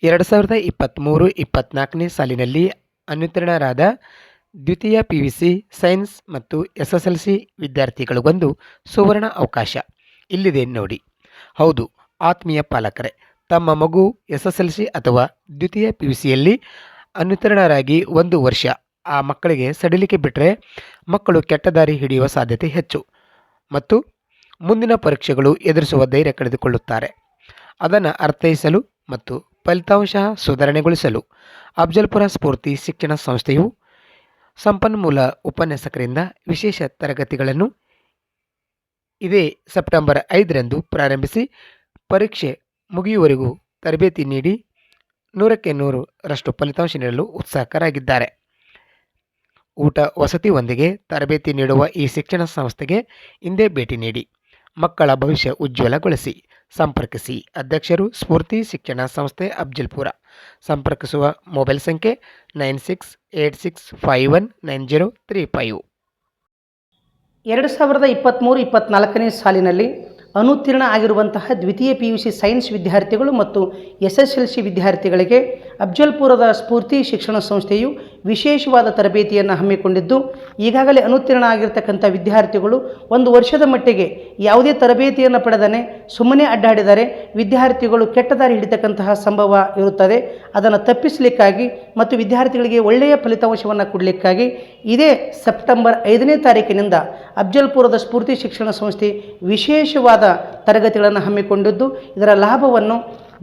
2023-24ನೇ ಸಾಲಿನಲ್ಲಿ ಅನುತ್ತೀರ್ಣರಾದ ದ್ವಿತೀಯ PUC science ಮತ್ತು SSLC ವಿದ್ಯಾರ್ಥಿಗಳಿಗೊಂದು ಸುವರ್ಣ ಅವಕಾಶ ಇಲ್ಲಿದೆ ನೋಡಿ. ಹೌದು ಆತ್ಮೀಯ ಪಾಲಕರೇ, ತಮ್ಮ ಮಗು SSLC ಅಥವಾ ದ್ವಿತೀಯ PUCಯಲ್ಲಿ ಅನುತ್ತೀರ್ಣರಾಗಿ 1 ವರ್ಷ ಆ ಮಕ್ಕಳಿಗೆ ಸಡಿಲಿಕೆ ಬಿಟ್ಟರೆ ಮಕ್ಕಳು ಕೆಟ್ಟ ದಾರಿ ಹಿಡಿಯುವ ಸಾಧ್ಯತೆ ಹೆಚ್ಚು ಮತ್ತು ಮುಂದಿನ ಪರೀಕ್ಷೆಗಳು ಎದುರಿಸುವ ಧೈರ್ಯ ಕಳೆದುಕೊಳ್ಳುತ್ತಾರೆ. ಅದನ್ನು ಅರ್ಥೈಸಲು ಮತ್ತು ಫಲಿತಾಂಶ ಸುಧಾರಣೆಗೊಳಿಸಲು ಅಫ್ಜಲ್ಪುರ ಸ್ಫೂರ್ತಿ ಶಿಕ್ಷಣ ಸಂಸ್ಥೆಯು ಸಂಪನ್ಮೂಲ ಉಪನ್ಯಾಸಕರಿಂದ ವಿಶೇಷ ತರಗತಿಗಳನ್ನು ಇದೇ ಸೆಪ್ಟೆಂಬರ್ 5ರಂದು ಪ್ರಾರಂಭಿಸಿ ಪರೀಕ್ಷೆ ಮುಗಿಯುವವರೆಗೂ ತರಬೇತಿ ನೀಡಿ 100ಕ್ಕೆ 100ರಷ್ಟು ಫಲಿತಾಂಶ ನೀಡಲು ಉತ್ಸುಕರಾಗಿದ್ದಾರೆ. ಊಟ ವಸತಿಯೊಂದಿಗೆ ತರಬೇತಿ ನೀಡುವ ಈ ಶಿಕ್ಷಣ ಸಂಸ್ಥೆಗೆ ಹಿಂದೆ ಭೇಟಿ ನೀಡಿ ಮಕ್ಕಳ ಭವಿಷ್ಯ ಉಜ್ವಲಗೊಳಿಸಿ. ಸಂಪರ್ಕಿಸಿ. ಅಧ್ಯಕ್ಷರು ಸ್ಫೂರ್ತಿ ಶಿಕ್ಷಣ ಸಂಸ್ಥೆ ಅಫ್ಜಲ್ಪುರ. ಸಂಪರ್ಕಿಸುವ ಮೊಬೈಲ್ ಸಂಖ್ಯೆ 9686519035. 2023-24ನೇ ಸಾಲಿನಲ್ಲಿ ಅನುತ್ತೀರ್ಣ ಆಗಿರುವಂತಹ ದ್ವಿತೀಯ PUC ಸೈನ್ಸ್ ವಿದ್ಯಾರ್ಥಿಗಳು ಮತ್ತು SSLC ವಿದ್ಯಾರ್ಥಿಗಳಿಗೆ ಅಫ್ಜಲ್ಪುರದ ಸ್ಫೂರ್ತಿ ಶಿಕ್ಷಣ ಸಂಸ್ಥೆಯು ವಿಶೇಷವಾದ ತರಬೇತಿಯನ್ನು ಹಮ್ಮಿಕೊಂಡಿದ್ದು, ಈಗಾಗಲೇ ಅನುತ್ತೀರ್ಣ ಆಗಿರ್ತಕ್ಕಂಥ ವಿದ್ಯಾರ್ಥಿಗಳು 1 ವರ್ಷದ ಮಟ್ಟಿಗೆ ಯಾವುದೇ ತರಬೇತಿಯನ್ನು ಪಡೆದನೆ ಸುಮ್ಮನೆ ಅಡ್ಡಾಡಿದರೆ ವಿದ್ಯಾರ್ಥಿಗಳು ಕೆಟ್ಟ ದಾರಿ ಹಿಡಿತಕ್ಕಂತಹ ಸಂಭವ ಇರುತ್ತದೆ. ಅದನ್ನು ತಪ್ಪಿಸಲಿಕ್ಕಾಗಿ ಮತ್ತು ವಿದ್ಯಾರ್ಥಿಗಳಿಗೆ ಒಳ್ಳೆಯ ಫಲಿತಾಂಶವನ್ನು ಕೊಡಲಿಕ್ಕಾಗಿ ಇದೇ ಸೆಪ್ಟೆಂಬರ್ 5ನೇ ತಾರೀಕಿನಿಂದ ಅಫ್ಜಲ್ಪುರದ ಸ್ಫೂರ್ತಿ ಶಿಕ್ಷಣ ಸಂಸ್ಥೆ ವಿಶೇಷವಾದ ತರಗತಿಗಳನ್ನು ಹಮ್ಮಿಕೊಂಡಿದ್ದು, ಇದರ ಲಾಭವನ್ನು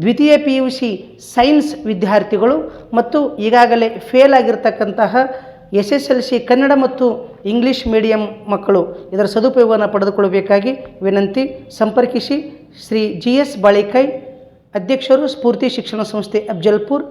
ದ್ವಿತೀಯ PUC ಸೈನ್ಸ್ ವಿದ್ಯಾರ್ಥಿಗಳು ಮತ್ತು ಈಗಾಗಲೇ ಫೇಲ್ ಆಗಿರ್ತಕ್ಕಂತಹ SSLC ಕನ್ನಡ ಮತ್ತು ಇಂಗ್ಲೀಷ್ ಮೀಡಿಯಂ ಮಕ್ಕಳು ಇದರ ಸದುಪಯೋಗವನ್ನು ಪಡೆದುಕೊಳ್ಳಬೇಕಾಗಿ ವಿನಂತಿ. ಸಂಪರ್ಕಿಸಿ. ಶ್ರೀ GS ಬಾಳಿಕೈ, ಅಧ್ಯಕ್ಷರು ಸ್ಫೂರ್ತಿ ಶಿಕ್ಷಣ ಸಂಸ್ಥೆ ಅಫ್ಜಲ್ಪುರ್.